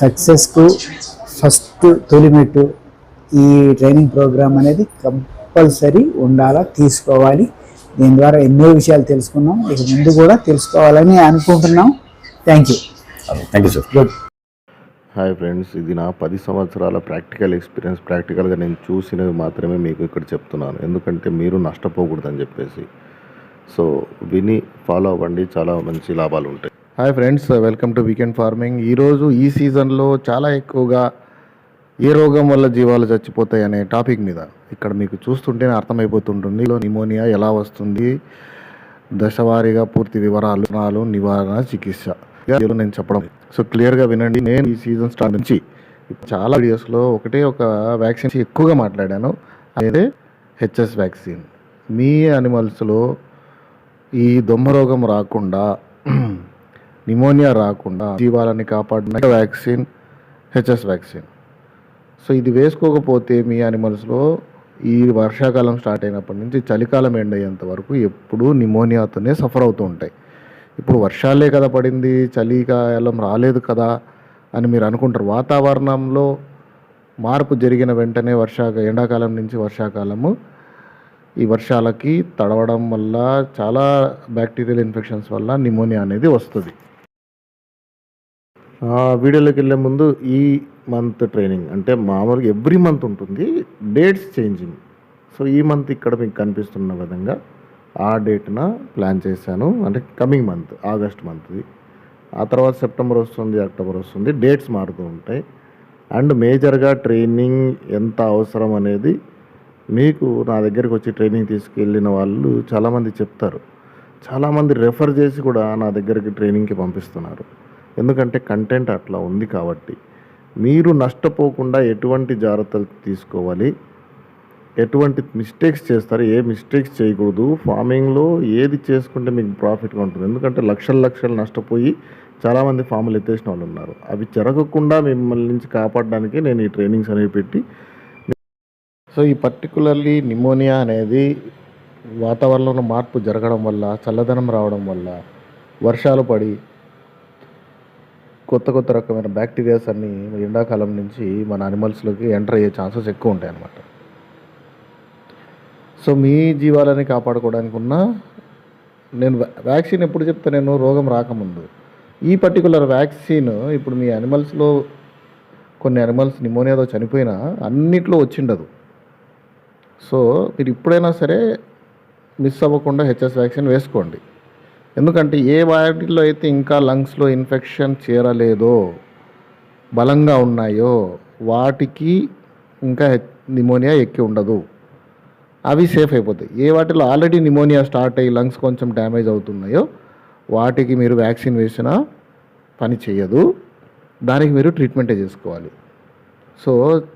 సక్సెస్కు first తొలిమెట్టు ఈ training programme అనేది compulsory ఉండాలా, తీసుకోవాలి. దీని ద్వారా ఎన్నో విషయాలు తెలుసుకున్నాం, ఇక ముందు కూడా తెలుసుకోవాలని అనుకుంటున్నాం. Thank you sir. Good. Hi friends, ఇది నా 10 సంవత్సరాల ప్రాక్టికల్ ఎక్స్పీరియన్స్. ప్రాక్టికల్గా నేను చూసినవి మాత్రమే మీకు ఇక్కడ చెప్తున్నాను, ఎందుకంటే మీరు నష్టపోకూడదని చెప్పేసి. సో విని ఫాలో అవ్వండి, చాలా మంచి లాభాలు ఉంటాయి. Hi friends, welcome to weekend farming. ఈరోజు ఈ సీజన్లో చాలా ఎక్కువగా ఏ రోగం వల్ల జీవాలు చచ్చిపోతాయి అనే టాపిక్ మీద ఇక్కడ మీకు చూస్తుంటేనే అర్థమైపోతుంటుంది. నిమోనియా ఎలా వస్తుంది, దశవారీగా పూర్తి వివరాలు, నివారణ, చికిత్స నేను చెప్పడం. సో క్లియర్గా వినండి. నేను ఈ సీజన్ స్టార్ట్ నుంచి చాలా వీడియోస్లో ఒక వ్యాక్సిన్ ఎక్కువగా మాట్లాడాను, అదే హెచ్ఎస్ వ్యాక్సిన్. మీ అనిమల్స్లో ఈ దొమ్మ రోగం రాకుండా, నిమోనియా రాకుండా జీవాలని కాపాడిన వ్యాక్సిన్ హెచ్ఎస్ వ్యాక్సిన్. సో ఇది వేసుకోకపోతే మీ యానిమల్స్లో ఈ వర్షాకాలం స్టార్ట్ అయినప్పటి నుంచి చలికాలం ఎండ్ అయ్యేంత వరకు ఎప్పుడూ నిమోనియాతోనే సఫర్ అవుతూ ఉంటాయి. ఇప్పుడు వర్షాలే కదా పడింది, చలికాలం రాలేదు కదా అని మీరు అనుకుంటారు. వాతావరణంలో మార్పు జరిగిన వెంటనే ఎండాకాలం నుంచి వర్షాకాలము, ఈ వర్షాలకి తడవడం వల్ల చాలా బ్యాక్టీరియల్ ఇన్ఫెక్షన్స్ వల్ల నిమోనియా అనేది వస్తుంది. వీడియోలోకి వెళ్ళే ముందు ఈ మంత్ ట్రైనింగ్ అంటే మామూలుగా ఎవ్రీ మంత్ ఉంటుంది, డేట్స్ చేంజింగ్. సో ఈ మంత్ ఇక్కడ మీకు కనిపిస్తున్న విధంగా ఆ డేట్న ప్లాన్ చేశాను, అంటే కమింగ్ మంత్ ఆగస్ట్ మంత్ది. ఆ తర్వాత సెప్టెంబర్ వస్తుంది, అక్టోబర్ వస్తుంది, డేట్స్ మారుతూ ఉంటాయి. అండ్ మేజర్గా ట్రైనింగ్ ఎంత అవసరం అనేది మీకు నా దగ్గరికి వచ్చి ట్రైనింగ్ తీసుకెళ్ళిన వాళ్ళు చాలామంది చెప్తారు. చాలామంది రెఫర్ చేసి కూడా నా దగ్గరికి ట్రైనింగ్కి పంపిస్తున్నారు, ఎందుకంటే కంటెంట్ అట్లా ఉంది కాబట్టి. మీరు నష్టపోకుండా ఎటువంటి జాగ్రత్తలు తీసుకోవాలి, ఎటువంటి మిస్టేక్స్ చేస్తారు, ఏ మిస్టేక్స్ చేయకూడదు, ఫార్మింగ్లో ఏది చేసుకుంటే మీకు ప్రాఫిట్గా ఉంటుంది. ఎందుకంటే లక్షలు నష్టపోయి చాలామంది ఫార్ములు ఎత్తేసిన వాళ్ళు ఉన్నారు. అవి జరగకుండా మిమ్మల్ని నుంచి కాపాడడానికి నేను ఈ ట్రైనింగ్స్ అనేవి పెట్టి. సో ఈ పర్టికులర్లీ నిమోనియా అనేది వాతావరణంలో మార్పు జరగడం వల్ల, చల్లదనం రావడం వల్ల, వర్షాలు పడి కొత్త రకమైన బ్యాక్టీరియాస్ అన్నీ ఎండాకాలం నుంచి మన అనిమల్స్లోకి ఎంటర్ అయ్యే ఛాన్సెస్ ఎక్కువ ఉంటాయి అన్నమాట. సో మీ జీవాలని కాపాడుకోవడానికి నేను వ్యాక్సిన్ ఎప్పుడు చెప్తా, నేను రోగం రాకముందు ఈ పర్టికులర్ వ్యాక్సిన్ ఇప్పుడు మీ అనిమల్స్లో కొన్ని అనిమల్స్ నిమోనియాతో చనిపోయినా అన్నిట్లో వచ్చిండదు. సో మీరు ఇప్పుడైనా సరే మిస్ అవ్వకుండా హెచ్ఎస్ వ్యాక్సిన్ వేసుకోండి. ఎందుకంటే ఏ వాటిల్లో అయితే ఇంకా లంగ్స్లో ఇన్ఫెక్షన్ చేరలేదో, బలంగా ఉన్నాయో వాటికి ఇంకా నిమోనియా ఎక్కి ఉండదు, అవి సేఫ్ అయిపోతాయి. ఏ వాటిలో ఆల్రెడీ నిమోనియా స్టార్ట్ అయ్యి లంగ్స్ కొంచెం డ్యామేజ్ అవుతున్నాయో వాటికి మీరు వ్యాక్సిన్ వేసినా పని చేయదు, దానికి మీరు ట్రీట్మెంటే చేసుకోవాలి. సో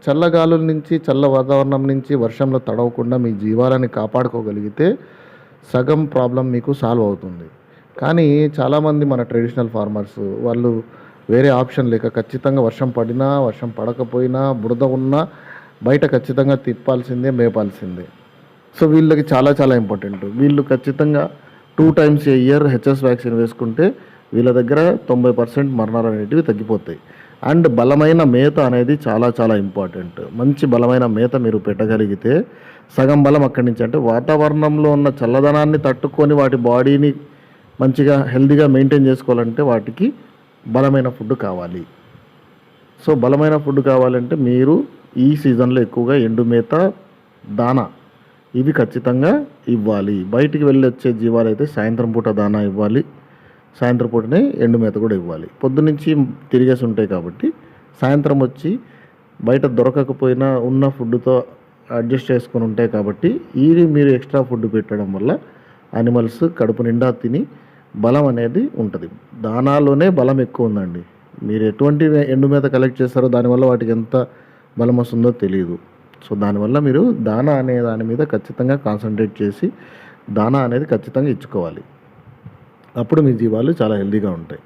చల్లగాలుల నుంచి, చల్ల వాతావరణం నుంచి వర్షంలో తడవకుండా మీ జీవాలని కాపాడుకోగలిగితే సగం ప్రాబ్లం మీకు సాల్వ్ అవుతుంది. కానీ చాలామంది మన ట్రెడిషనల్ ఫార్మర్స్ వాళ్ళు వేరే ఆప్షన్ లేక ఖచ్చితంగా వర్షం పడినా, వర్షం పడకపోయినా, బురద ఉన్నా బయట ఖచ్చితంగా తిప్పాల్సిందే, మేపాల్సిందే. సో వీళ్ళకి చాలా ఇంపార్టెంట్. వీళ్ళు ఖచ్చితంగా 2 times a year HS vaccine వేసుకుంటే వీళ్ళ దగ్గర 90% మరణాలు అనేటివి తగ్గిపోతాయి. అండ్ బలమైన మేత అనేది చాలా ఇంపార్టెంట్. మంచి బలమైన మేత మీరు పెట్టగలిగితే సగం బలం అక్కడి నుంచి, అంటే వాతావరణంలో ఉన్న చల్లదనాన్ని తట్టుకొని వాటి బాడీని మంచిగా హెల్తీగా మెయింటైన్ చేసుకోవాలంటే వాటికి బలమైన ఫుడ్ కావాలి. సో బలమైన ఫుడ్ కావాలంటే మీరు ఈ సీజన్లో ఎక్కువగా ఎండు మేత, దానా ఇవి ఖచ్చితంగా ఇవ్వాలి. బయటికి వెళ్ళి వచ్చే జీవాలు అయితే సాయంత్రం పూట దానా ఇవ్వాలి, సాయంత్రం పూటనే ఎండు మేత కూడా ఇవ్వాలి. పొద్దునుంచి తిరిగేసి ఉంటాయి కాబట్టి సాయంత్రం వచ్చి బయట దొరకకపోయినా ఉన్న ఫుడ్తో అడ్జస్ట్ చేసుకొని ఉంటాయి కాబట్టి ఇది మీరు ఎక్స్ట్రా ఫుడ్ పెట్టడం వల్ల అనిమల్స్ కడుపు నిండా తిని బలం అనేది ఉంటుంది. దానాలోనే బలం ఎక్కువ ఉందండి. మీరు ఎటువంటి ఎండు మేత కలెక్ట్ చేస్తారో దానివల్ల వాటికి ఎంత బలం వస్తుందో తెలియదు. సో దానివల్ల మీరు దానా అనే దాని మీద ఖచ్చితంగా కాన్సన్ట్రేట్ చేసి దానా అనేది ఖచ్చితంగా ఇచ్చుకోవాలి. అప్పుడు మీ జీవాలు చాలా హెల్తీగా ఉంటాయి.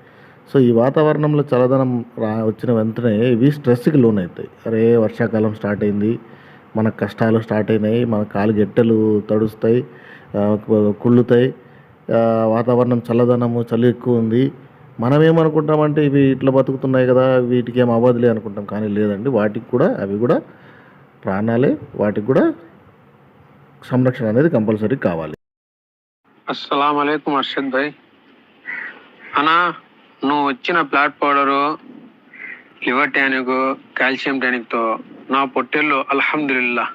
సో ఈ వాతావరణంలో చల్లదనం వచ్చిన వెంటనే ఇవి స్ట్రెస్కి లోన్ అవుతాయి. అరే వర్షాకాలం స్టార్ట్ అయింది, మన కష్టాలు స్టార్ట్ అయినాయి, మన కాలు గెట్టెలు తడుస్తాయి, కుళ్ళుతాయి, వాతావరణం చల్లదనము, చలి ఎక్కువ ఉంది, మనం ఏమనుకుంటామంటే ఇవి ఇట్లా బతుకుతున్నాయి కదా, వీటికి ఏం అవ్వదులే అనుకుంటాం. కానీ లేదండి, వాటికి కూడా అవి కూడా ప్రాణాలే. వాటికి కూడా సంరక్షణ అనేది కంపల్సరీ కావాలి. అస్సలం అయికం అర్షద్ భాయ్. అన్నా, నువ్వు వచ్చిన ప్లాట్ పౌడరు, లివర్ టానిక్, కాల్షియం టానిక్తో నా పొట్టేళ్ళు అల్హమ్దులిల్లా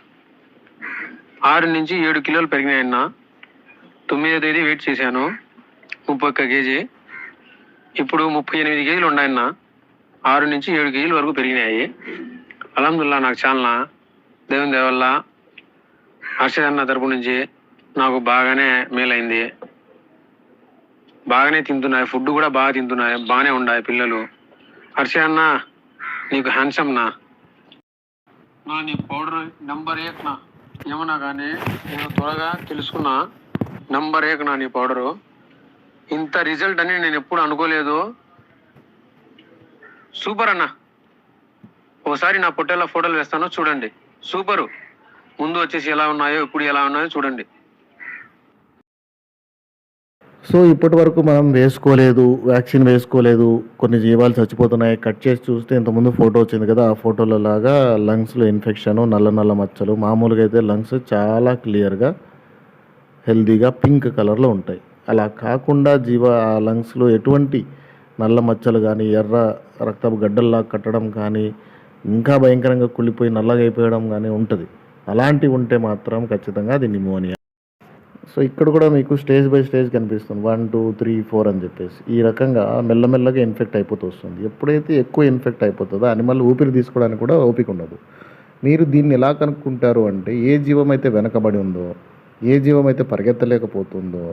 6 నుంచి 7 కిలోలు పెరిగినాయన్నా. 9వ తేదీ వెయిట్ చేశాను 31 కేజీ. ఇప్పుడు 38 కేజీలు ఉన్నాయన్నా. 6 నుంచి 7 కేజీల వరకు పెరిగినాయి. అల్హమ్దులిల్లా, నాకు చాలా దేవుని దయ వల్ల అర్షద్ అన్న తరపు నుంచి నాకు బాగానే మేలైంది. బాగానే తింటున్నాయి, ఫుడ్ కూడా బాగా తింటున్నాయి, బాగానే ఉన్నాయి పిల్లలు. హర్ష అన్న, నీకు హ్యాండ్సమ్ నా నీ పౌడర్ నంబర్ 1 నా. ఏమన్నా కానీ నేను త్వరగా తెలుసుకున్నా, నంబర్ 1 నా నీ పౌడరు. ఇంత రిజల్ట్ అని నేను ఎప్పుడు అనుకోలేదు. సూపర్ అన్న. ఓసారి నా పొట్టేళ్ళ ఫోటోలు వేస్తాను చూడండి. సూపరు. ముందు వచ్చేసి ఎలా ఉన్నాయో, ఇప్పుడు ఎలా ఉన్నాయో చూడండి. సో ఇప్పటి వరకు మనం వేసుకోలేదు, వ్యాక్సిన్ వేసుకోలేదు, కొన్ని జీవాలు చచ్చిపోతున్నాయి. కట్ చేసి చూస్తే ఇంతకుముందు ఫోటో వచ్చింది కదా, ఆ ఫోటోలో లాగా లంగ్స్లో ఇన్ఫెక్షన్, నల్ల నల్ల మచ్చలు. మామూలుగా అయితే లంగ్స్ చాలా క్లియర్గా హెల్తీగా పింక్ కలర్లో ఉంటాయి. అలా కాకుండా లంగ్స్లో ఎటువంటి నల్ల మచ్చలు కానీ, ఎర్ర రక్తపు గడ్డల్లా కట్టడం కానీ, ఇంకా భయంకరంగా కుళ్ళిపోయి నల్లగా అయిపోయడం కానీ ఉంటుంది. అలాంటివి ఉంటే మాత్రం ఖచ్చితంగా అది నిమోనియా. సో ఇక్కడ కూడా మీకు స్టేజ్ బై స్టేజ్ కనిపిస్తుంది, 1, 2, 3, 4 అని చెప్పేసి. ఈ రకంగా మెల్లమెల్లగా ఇన్ఫెక్ట్ అయిపోతూ వస్తుంది. ఎప్పుడైతే ఎక్కువ ఇన్ఫెక్ట్ అయిపోతుందో అనిమల్ ఊపిరి తీసుకోవడానికి కూడా ఓపిక ఉండదు. మీరు దీన్ని ఎలా కనుక్కుంటారు అంటే, ఏ జీవం అయితే వెనకబడి ఉందో, ఏ జీవం అయితే పరిగెత్తలేకపోతుందో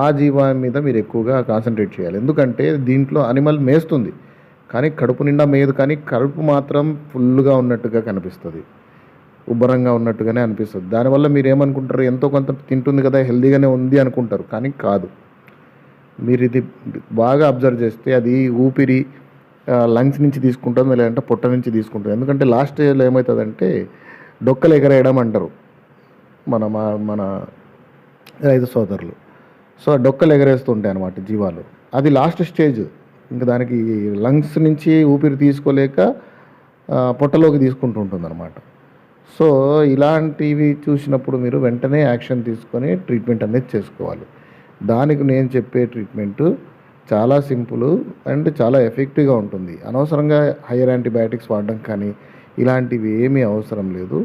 ఆ జీవం మీద మీరు ఎక్కువగా కాన్సన్ట్రేట్ చేయాలి. ఎందుకంటే దీంట్లో అనిమల్ మేస్తుంది కానీ కడుపు నిండా మేయదు, కానీ కడుపు మాత్రం ఫుల్గా ఉన్నట్టుగా కనిపిస్తుంది, ఉబ్బరంగా ఉన్నట్టుగానే అనిపిస్తుంది. దానివల్ల మీరు ఏమనుకుంటారు, ఎంతో కొంత తింటుంది కదా, హెల్దీగానే ఉంది అనుకుంటారు. కానీ కాదు. మీరు ఇది బాగా అబ్జర్వ్ చేస్తే అది ఊపిరి లంగ్స్ నుంచి తీసుకుంటుంది, లేదంటే పొట్ట నుంచి తీసుకుంటుంది. ఎందుకంటే లాస్ట్ స్టేజ్లో ఏమవుతుందంటే డొక్కలు ఎగరేయడం అంటారు మన రైతు సోదరులు. సో ఆ డొక్కలు ఎగరేస్తుంటాయి అన్నమాట జీవాలు. అది లాస్ట్ స్టేజ్. ఇంకా దానికి లంగ్స్ నుంచి ఊపిరి తీసుకోలేక పొట్టలోకి తీసుకుంటూ ఉంటుంది అన్నమాట. సో ఇలాంటివి చూసినప్పుడు మీరు వెంటనే యాక్షన్ తీసుకొని ట్రీట్మెంట్ అనేది చేసుకోవాలి. దానికి నేను చెప్పే ట్రీట్మెంటు చాలా సింపుల్ అండ్ చాలా ఎఫెక్టివ్గా ఉంటుంది. అనవసరంగా హైయర్ యాంటీబయాటిక్స్ వాడడం కానీ ఇలాంటివి ఏమీ అవసరం లేదు.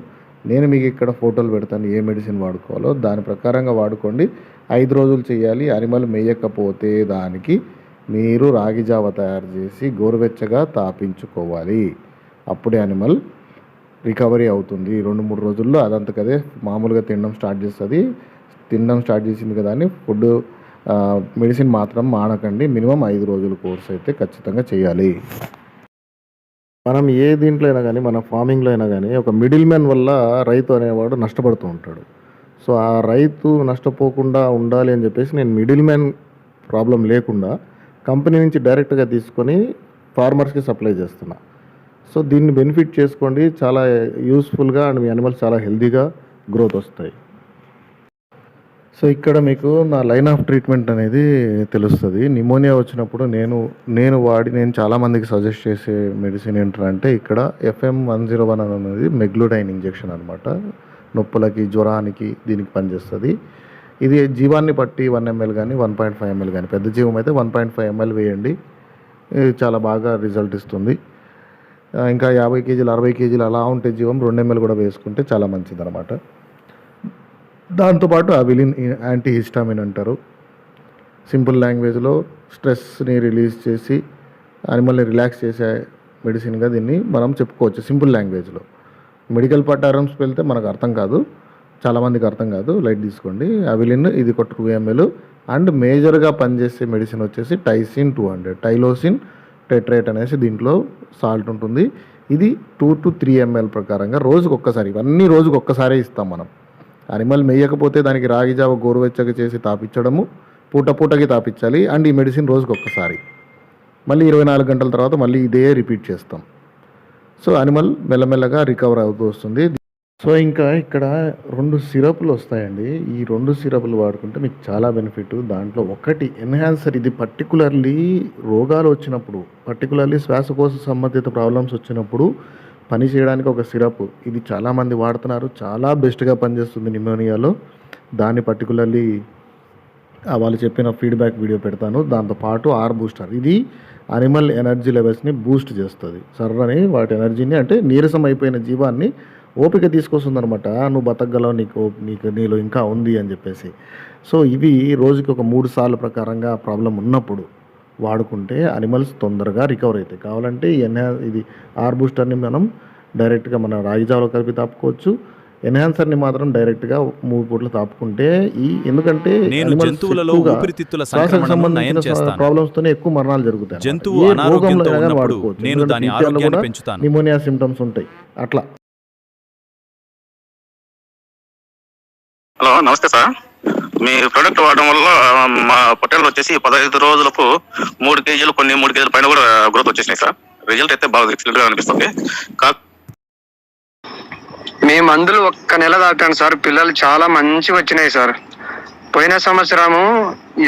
నేను మీకు ఇక్కడ ఫోటోలు పెడతాను, ఏ మెడిసిన్ వాడుకోవాలో దాని ప్రకారంగా వాడుకోండి. 5 రోజులు చేయాలి. అనిమల్ మేయకపోతే దానికి మీరు రాగి జావ తయారు చేసి గోరువెచ్చగా తాపించుకోవాలి. అప్పుడే అనిమల్ రికవరీ అవుతుంది. 2-3 రోజుల్లో అదంతకదే మామూలుగా తినడం స్టార్ట్ చేస్తుంది. తినడం స్టార్ట్ చేసింది కదా అని ఫుడ్ మెడిసిన్ మాత్రం మానకండి. మినిమం 5 రోజుల కోర్స్ అయితే ఖచ్చితంగా చేయాలి. మనం ఏ దీంట్లో అయినా కానీ, మన ఫార్మింగ్లో అయినా కానీ ఒక మిడిల్ మ్యాన్ వల్ల రైతు అనేవాడు నష్టపడుతూ ఉంటాడు. సో ఆ రైతు నష్టపోకుండా ఉండాలి అని చెప్పేసి నేను మిడిల్ మ్యాన్ ప్రాబ్లం లేకుండా కంపెనీ నుంచి డైరెక్ట్గా తీసుకొని ఫార్మర్స్కి సప్లై చేస్తున్నా. సో దీన్ని బెనిఫిట్ చేసుకోండి. చాలా యూస్ఫుల్గా అండ్ మీ అనిమల్స్ చాలా హెల్తీగా గ్రోత్ వస్తాయి. సో ఇక్కడ మీకు నా లైన్ ఆఫ్ ట్రీట్మెంట్ అనేది తెలుస్తుంది. నిమోనియా వచ్చినప్పుడు నేను చాలామందికి సజెస్ట్ చేసే మెడిసిన్ ఏంటంటే, ఇక్కడ FM101 అనేది మెగ్లూడైన్ ఇంజెక్షన్ అనమాట. నొప్పులకి, జ్వరానికి దీనికి పనిచేస్తుంది. ఇది జీవాన్ని బట్టి 1 ml కానీ 1.5 ml కానీ, పెద్ద జీవం అయితే 1.5 ml వేయండి. ఇది చాలా బాగా రిజల్ట్ ఇస్తుంది. ఇంకా 50 కేజీలు 60 కేజీలు అలా ఉంటే జీవం 2 ml కూడా వేసుకుంటే చాలా మంచిది అనమాట. దాంతోపాటు అవిలిన్ యాంటీ హిస్టామిన్ అంటారు. సింపుల్ లాంగ్వేజ్లో స్ట్రెస్ని రిలీజ్ చేసి అనిమల్ని రిలాక్స్ చేసే మెడిసిన్గా దీన్ని మనం చెప్పుకోవచ్చు సింపుల్ లాంగ్వేజ్లో. మెడికల్ టర్మ్స్ వెళ్తే మనకు అర్థం కాదు, చాలామందికి అర్థం కాదు, లైట్ తీసుకోండి. అవిలిన్ ఇది 2 ml. అండ్ మేజర్గా పనిచేసే మెడిసిన్ వచ్చేసి టైసిన్ 200, టైలోసిన్ టెట్రేట్ అనేసి దీంట్లో సాల్ట్ ఉంటుంది. ఇది 2 to 3 ml ప్రకారంగా రోజుకు ఒక్కసారి, ఇవన్నీ రోజుకు ఒక్కసారే ఇస్తాం మనం. అనిమల్ మేయకపోతే దానికి రాగి జావ గోరువెచ్చగా చేసి తాపించడము, పూటకి తాపించాలి. అండ్ ఈ మెడిసిన్ రోజుకు ఒక్కసారి, మళ్ళీ 24 గంటల తర్వాత మళ్ళీ ఇదే రిపీట్ చేస్తాం. సో అనిమల్ మెల్లమెల్లగా రికవర్ అవుతూ వస్తుంది. సో ఇంకా ఇక్కడ 2 సిరప్‌లు వస్తాయండి. ఈ 2 సిరప్‌లు వాడుకుంటే మీకు చాలా బెనిఫిట్. దాంట్లో ఒకటి ఎన్హాన్సర్, ఇది పర్టిక్యులర్లీ రోగాలు వచ్చినప్పుడు, పర్టిక్యులర్లీ శ్వాసకోశ సంబంధిత ప్రాబ్లమ్స్ వచ్చినప్పుడు పని చేయడానికి ఒక సిరప్. ఇది చాలామంది వాడుతున్నారు. చాలా బెస్ట్‌గా పనిచేస్తుంది నిమోనియాలో. దాన్ని పర్టిక్యులర్లీ వాళ్ళు చెప్పిన ఫీడ్‌బ్యాక్ వీడియో పెడతాను. దాంతోపాటు ఆర్ బూస్టర్, ఇది అనిమల్ ఎనర్జీ లెవెల్స్‌ని బూస్ట్ చేస్తుంది. సర్రని వాటి ఎనర్జీని, అంటే నీరసం అయిపోయిన జీవాన్ని ఓపిక తీసుకొస్తుందనమాట. నువ్వు బతకగలవు, నీలో ఇంకా ఉంది అని చెప్పేసి. సో ఇవి రోజుకి ఒక 3 సార్లు ప్రకారంగా ప్రాబ్లం ఉన్నప్పుడు వాడుకుంటే అనిమల్స్ తొందరగా రికవర్ అవుతాయి. కావాలంటే ఇది ఆర్ బూస్టర్ని మనం డైరెక్ట్గా మన రాగి జావలో కలిపి తాపుకోవచ్చు. ఎన్హాన్సర్ని మాత్రం డైరెక్ట్గా 3 పూటలు తాపుకుంటే ఎందుకంటే జంతువులలో ఊపిరితిత్తుల సంక్రమణను నయం చేస్తాను. ప్రాబ్లమ్స్తోనే ఎక్కువ మరణాలు జరుగుతాయి. జంతువు అనారోగ్యంతో ఉన్నప్పుడు నేను దాని ఆరోగ్యాన్ని పెంచుతాను. నిమోనియా సిమ్టమ్స్ ఉంటాయి అట్లా. హలో, నమస్తే సార్. మీ ప్రోడక్ట్ వాడడం వల్ల మా పొట్టేళ్ళు వచ్చేసి 15 రోజులకు 3 కేజీలు, కొన్ని 3 కేజీల పైన కూడా గ్రోత్ వచ్చేసినాయి సార్. రిజల్ట్ అయితే బాగా ఎక్సలెంట్ గా అనిపిస్తుంది. మీ మందులు ఒక్క నెల దాటాను సార్, పిల్లలు చాలా మంచిగా వచ్చినాయి సార్. పోయిన సంవత్సరము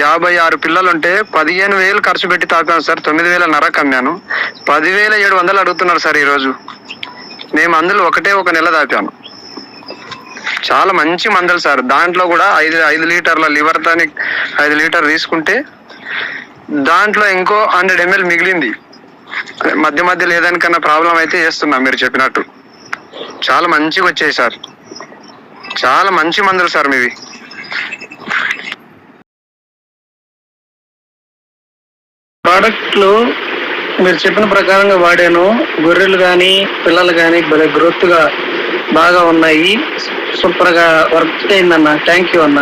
56 పిల్లలుంటే 15,000 ఖర్చు పెట్టి తాపాను సార్. 9,500 అమ్మాను. 10,700 అడుగుతున్నారు సార్ ఈరోజు. మీ మందులు ఒక నెల దాపాను. చాలా మంచి మందులు సార్. దాంట్లో కూడా 5 లీటర్ల లివర్ టానిక్ 5 లీటర్ తీసుకుంటే దాంట్లో ఇంకో 100 ml మిగిలింది. మధ్యలో ఏదానికన్నా ప్రాబ్లం అయితే చేస్తున్నా మీరు చెప్పినట్టు. చాలా మంచిగా వచ్చాయి సార్. చాలా మంచి మందులు సార్ మీవి. ప్రోడక్ట్లు మీరు చెప్పిన ప్రకారంగా వాడాను. గొర్రెలు కానీ పిల్లలు కానీ గ్రోత్గా బాగా ఉన్నాయి. సూపర్గా వర్క్ అయిందన్న. థ్యాంక్ యూ అన్న.